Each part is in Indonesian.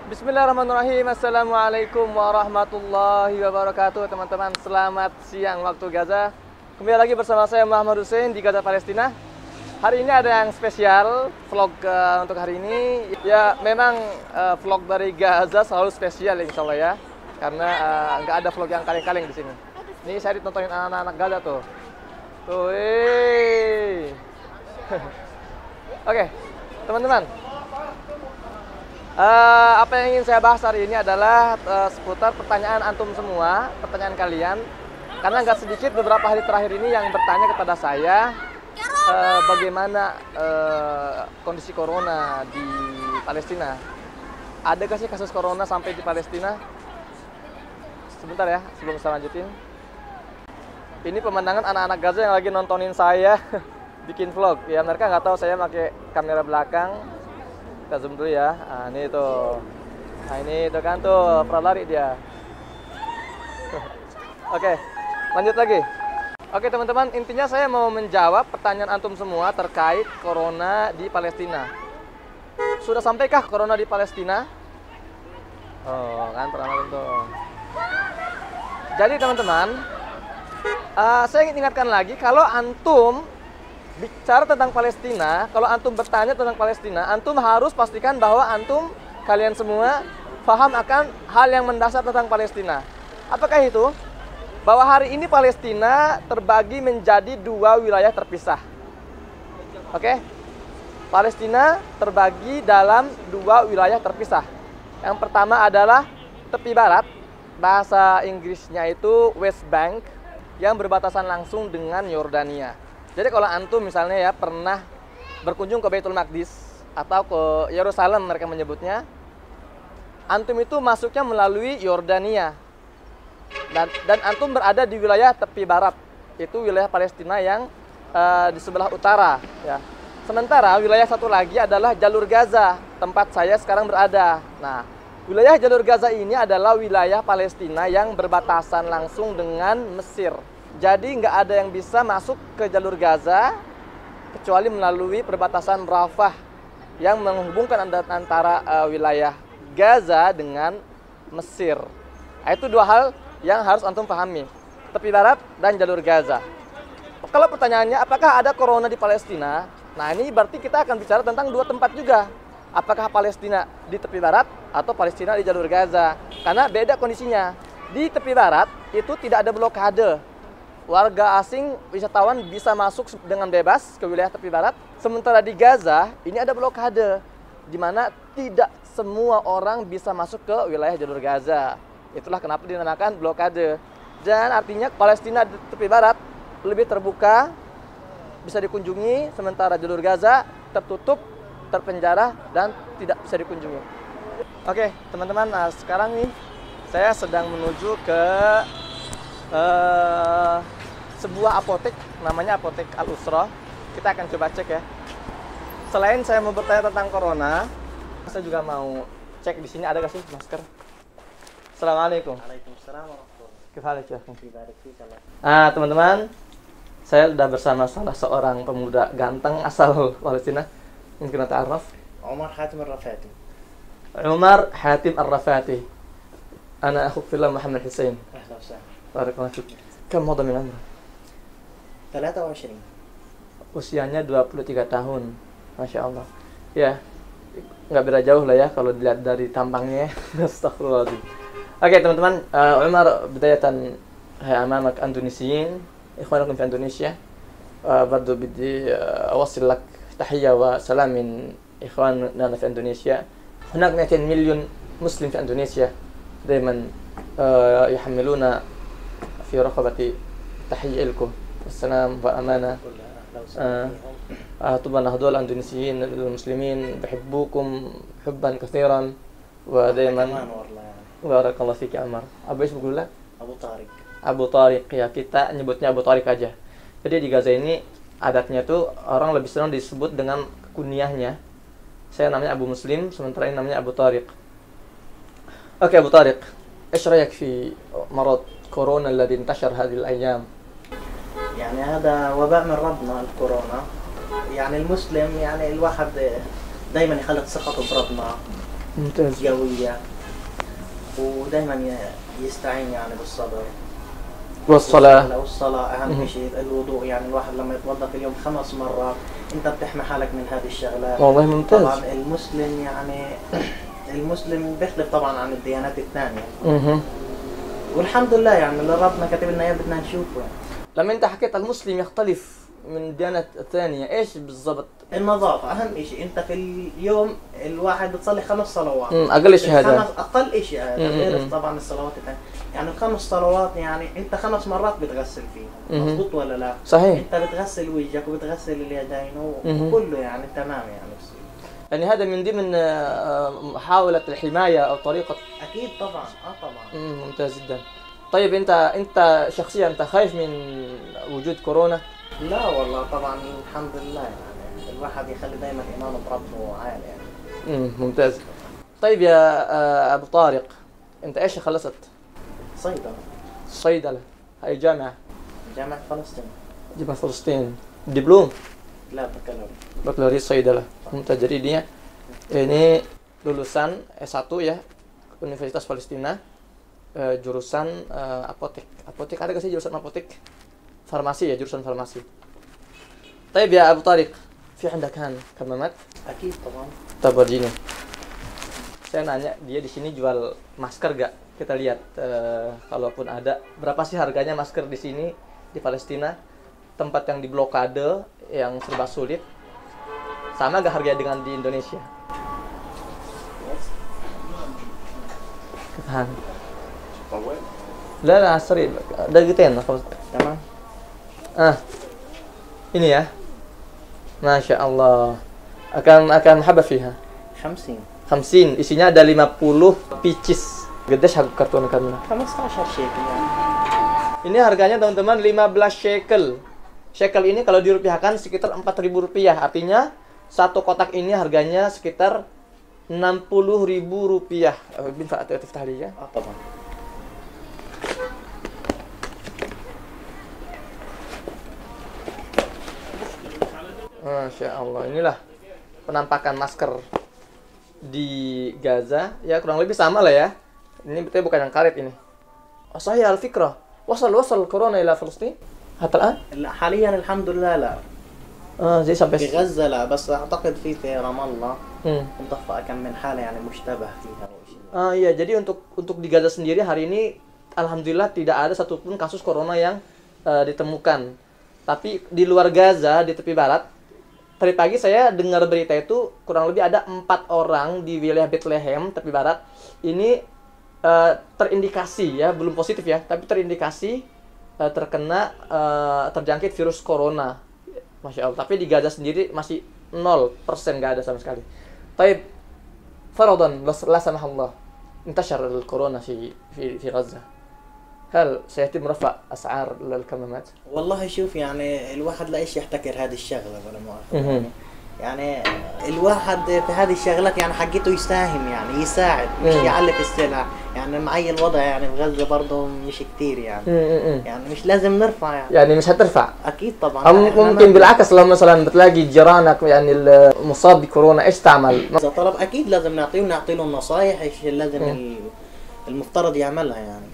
Bismillahirrahmanirrahim. Assalamualaikum warahmatullahi wabarakatuh. Teman-teman, selamat siang waktu Gaza. Kembali lagi bersama saya Muhammad Hussein di Gaza, Palestina. Hari ini ada yang spesial vlog untuk hari ini. Ya, memang vlog dari Gaza selalu spesial insya Allah ya. Karena nggak ada vlog yang kaleng-kaleng di sini. Ini saya ditontonin anak-anak Gaza tuh. Tuh, Oke, teman-teman. Apa yang ingin saya bahas hari ini adalah seputar pertanyaan antum semua, pertanyaan kalian. Karena nggak sedikit beberapa hari terakhir ini yang bertanya kepada saya bagaimana kondisi corona di Palestina. Ada nggak sih kasus corona sampai di Palestina? Sebentar ya, sebelum saya lanjutin. Ini pemandangan anak-anak Gaza yang lagi nontonin saya bikin vlog. Ya mereka nggak tahu saya pakai kamera belakang. Kita zoom dulu ya. Nah, ini tuh. Nah, ini tuh kan tuh, pernah lari dia. Oke, lanjut lagi. Oke, teman-teman, intinya saya mau menjawab pertanyaan antum semua terkait corona di Palestina. Sudah sampaikah corona di Palestina? Oh, kan pernah tuh. Jadi, teman-teman, saya ingin ingatkan lagi kalau antum bicara tentang Palestina, kalau antum bertanya tentang Palestina, antum harus pastikan bahwa kalian semua paham akan hal yang mendasar tentang Palestina. Apakah itu? Bahwa hari ini Palestina terbagi menjadi dua wilayah terpisah. Oke? Palestina terbagi dalam dua wilayah terpisah. Yang pertama adalah tepi barat, bahasa Inggrisnya itu West Bank, yang berbatasan langsung dengan Yordania. Jadi kalau antum misalnya ya pernah berkunjung ke Baitul Maqdis atau ke Yerusalem mereka menyebutnya, antum itu masuknya melalui Yordania. Dan antum berada di wilayah tepi barat, itu wilayah Palestina yang di sebelah utara ya. Sementara wilayah satu lagi adalah jalur Gaza, tempat saya sekarang berada. Nah, wilayah jalur Gaza ini adalah wilayah Palestina yang berbatasan langsung dengan Mesir. Jadi nggak ada yang bisa masuk ke jalur Gaza kecuali melalui perbatasan Rafah yang menghubungkan antara wilayah Gaza dengan Mesir. Nah, itu dua hal yang harus antum pahami, tepi barat dan jalur Gaza. Kalau pertanyaannya apakah ada corona di Palestina? Nah, ini berarti kita akan bicara tentang dua tempat juga. Apakah Palestina di tepi barat atau Palestina di jalur Gaza? Karena beda kondisinya. Di tepi barat itu tidak ada blokade. Warga asing, wisatawan bisa masuk dengan bebas ke wilayah tepi barat. Sementara di Gaza, ini ada blokade, di mana tidak semua orang bisa masuk ke wilayah jalur Gaza. Itulah kenapa dinamakan blokade. Dan artinya Palestina di tepi barat lebih terbuka, bisa dikunjungi, sementara jalur Gaza tertutup, terpenjara, dan tidak bisa dikunjungi. Oke, teman-teman, nah sekarang nih saya sedang menuju ke sebuah apotek, namanya Apotek Al-Usra. Kita akan coba cek ya. Selain saya mau bertanya tentang corona, saya juga mau cek di sini ada nggak sih masker. Assalamualaikum. Waalaikumsalam warahmatullahi wabarakatuh. Teman-teman, saya sudah bersama salah seorang pemuda ganteng asal Palestina. Mungkin kita ta'arraf. Umar Hatim Ar-Rafati. Umar Hatim Ar-Rafati. Ana akhuk fillah Muhammad Hussein. Ahlan wa sahlan. Barakallahu fik. Kam mada min umrah? 23. Usianya 23 tahun. Masya Allah. Ya, nggak beda jauh lah ya kalau dilihat dari tampangnya. Astagfirullahaladzim. Oke, teman-teman, Umar بداية أمامك أندونيسيين إخوانكم في إندونيسيا. برضو بدي أوصل لك تحية وسلام من إخواننا في إندونيسيا. هناك 200 مليون مسلم في إندونيسيا دائما يحملون في رقبة تحية لكم والسلام وأمانة. طبعا هذول الأندونيسيين المسلمين بحبوكم حبا كثيرا ودائما. بارك الله فيك يا عمر. Apa ismu dulu? Abu Tariq. Abu Tariq ya, kita nyebutnya Abu Tariq aja. Jadi di Gaza ini adatnya tuh orang lebih senang disebut dengan kunyahnya. Saya namanya Abu Muslim, sementara ini namanya Abu Tariq. Oke, Abu Tariq, ايش رايك في مرض كورونا الذي انتشر هذه الايام؟ يعني هذا وباء من ربنا الكورونا. يعني المسلم يعني الواحد دائما يخلط ثقته بربنا ممتاز. قوية، ودائما يستعين يعني بالصبر والصلاة. والصلاة أهم شيء. الوضوء يعني الواحد لما يتوضأ في اليوم 5 مرات أنت بتحمي حالك من هذه الشغلات. والله ممتاز. طبعا المسلم يعني المسلم بيختلف طبعا عن الديانات الثانية. والحمد لله يعني اللي ربنا كاتب لنا اياه بدنا نشوفه يعني. لما انت حكيت المسلم يختلف من الديانات الثانية، ايش بالضبط؟ النظافة أهم شيء. أنت في اليوم الواحد بتصلي 5 صلوات. أقل شيء هذا. أقل شيء هذا غير طبعا الصلوات الثانية. يعني ال5 صلوات يعني أنت 5 مرات بتغسل فيها، مضبوط ولا لا؟ صحيح. أنت بتغسل وجهك وبتغسل اليدين وكله يعني تمام يعني. يعني هذا من ضمن محاولة الحماية أو طريقة. أكيد طبعا. طبعا. ممتاز جدا. طيب أنت شخصيا أنت خايف من وجود كورونا؟ لا والله طبعا الحمد لله يعني الواحد يخلي دائما إيمانه بربه عالي يعني. ممتاز. طيب يا أبو طارق، أنت إيش خلصت؟ صيدلة. صيدلة. هاي جامعة فلسطين. جامعة فلسطين. دبلوم؟ لا بكالوريوس. Bakalorius Soidala. Mumtaz. Jadi dia ini lulusan S1 ya, Universitas Palestina, jurusan apotek. Apotek ada gak sih jurusan apotek? Farmasi ya, jurusan farmasi. طيب يا أبو طارق، في عندك كمامات؟ أكيد طبعا. طب ورجيني. Saya nanya, dia di sini jual masker gak? Kita lihat, kalaupun ada, berapa sih harganya masker di sini di Palestina? Tempat yang diblokade, yang serba sulit, sama gak harganya dengan di Indonesia? Ketahan. لا لا سوري دقيقتين خلاص. تمام. ini ya. Masya Allah. Akan haba fiha. 50. Isinya ada 50 pieces. Gede حق karton karena. 15 shekel ya. Ini harganya teman-teman 15 shekel. Shekel ini kalau dirupiahkan sekitar 4.000 rupiah. Artinya satu kotak ini harganya sekitar 60.000 rupiah. Binfa tiftah ya. طبعا. Masya Allah, inilah penampakan masker di Gaza. Ya kurang lebih sama lah ya. Ini betul bukan yang karet ini. Sahih al-fikrah. وصل كورونا إلى فلسطين حتى الآن؟ لا حاليا الحمد لله لا. زي sampai في غزة لا، بس أعتقد في رام الله مطفأة كم من حالة يعني مشتبه فيها أو شيء. Iya, jadi untuk di Gaza sendiri hari ini alhamdulillah tidak ada satupun kasus corona yang ditemukan. Tapi di luar Gaza di tepi barat, tadi pagi saya dengar berita itu kurang lebih ada 4 orang di wilayah Bethlehem tepi barat ini terindikasi ya, belum positif ya, tapi terindikasi terkena terjangkit virus corona. Masya Allah. Tapi di Gaza sendiri masih 0% nggak ada sama sekali. طيب فرضا لا سمح الله انتشر الكورونا في غزة، هل سيتم رفع أسعار الكمامات؟ والله شوف يعني الواحد لا إيش يحتكر هذه الشغلة ولا مؤاخذة يعني الواحد في هذه الشغلات يعني حقته يساهم يعني يساعد مش يعلي في السلع يعني معي الوضع يعني في غزة برضه مش كتير يعني يعني مش لازم نرفع يعني مش هترفع أكيد طبعا. ممكن بالعكس لو مثلا بتلاقي جيرانك يعني المصاب بكورونا إيش تعمل؟ إذا طلب أكيد لازم نعطيه له النصائح إيش لازم المفترض يعملها يعني.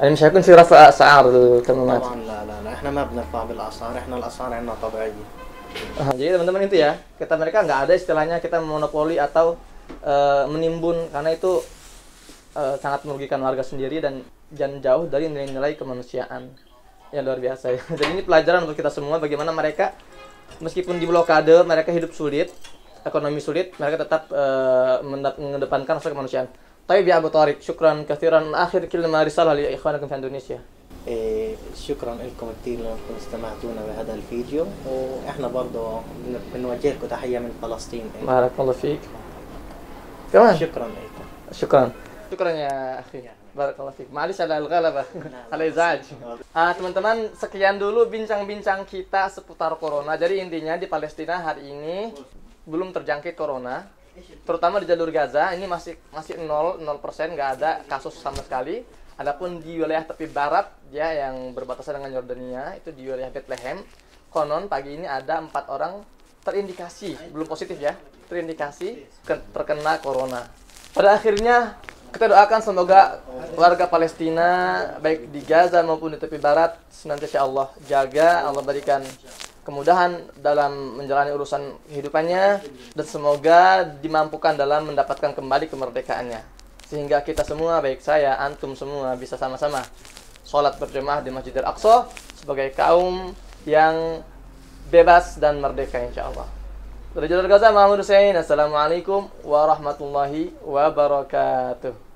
يعني مش هيكون في رفع أسعار الكمامات؟ طبعا لا إحنا ما بنرفع بالأسعار، إحنا الأسعار عندنا طبيعية. Jadi teman-teman itu ya, mereka nggak ada istilahnya kita monopoli atau menimbun, karena itu sangat merugikan warga sendiri dan jauh dari nilai-nilai kemanusiaan yang luar biasa ya. Jadi ini pelajaran untuk kita semua bagaimana mereka meskipun di blokade mereka hidup sulit, ekonomi sulit, mereka tetap mengedepankan aspek kemanusiaan. طيب يا أبو طارق شكرا كثيرا. آخر كلمة رسالة لإخوانكم في إندونيسيا. شكرا لكم كثير لأنكم استمعتونا بهذا الفيديو، وإحنا برضه بنوجه لكم تحية من فلسطين. بارك الله فيك. كمان شكرا لكم. شكرا يا أخي. بارك الله فيك. معلش على الغلبة على الإزعاج. Teman-teman, sekian dulu bincang-bincang kita seputar corona. Jadi intinya di Palestina hari ini belum terjangkit corona. Terutama di jalur Gaza ini masih 0% nggak ada kasus sama sekali. Adapun di wilayah tepi barat ya yang berbatasan dengan Yordania itu di wilayah Bethlehem, konon pagi ini ada 4 orang terindikasi, belum positif ya, terindikasi terkena corona. Pada akhirnya kita doakan semoga warga Palestina baik di Gaza maupun di tepi barat senantiasa Allah jaga, Allah berikan kemudahan dalam menjalani urusan kehidupannya, dan semoga dimampukan dalam mendapatkan kembali kemerdekaannya, sehingga kita semua, baik saya, antum semua, bisa sama-sama sholat berjamaah di Masjidil Aqsa sebagai kaum yang bebas dan merdeka insyaallah. Dari Jalur Gaza, Muhammad Hussein. Assalamualaikum warahmatullahi wabarakatuh.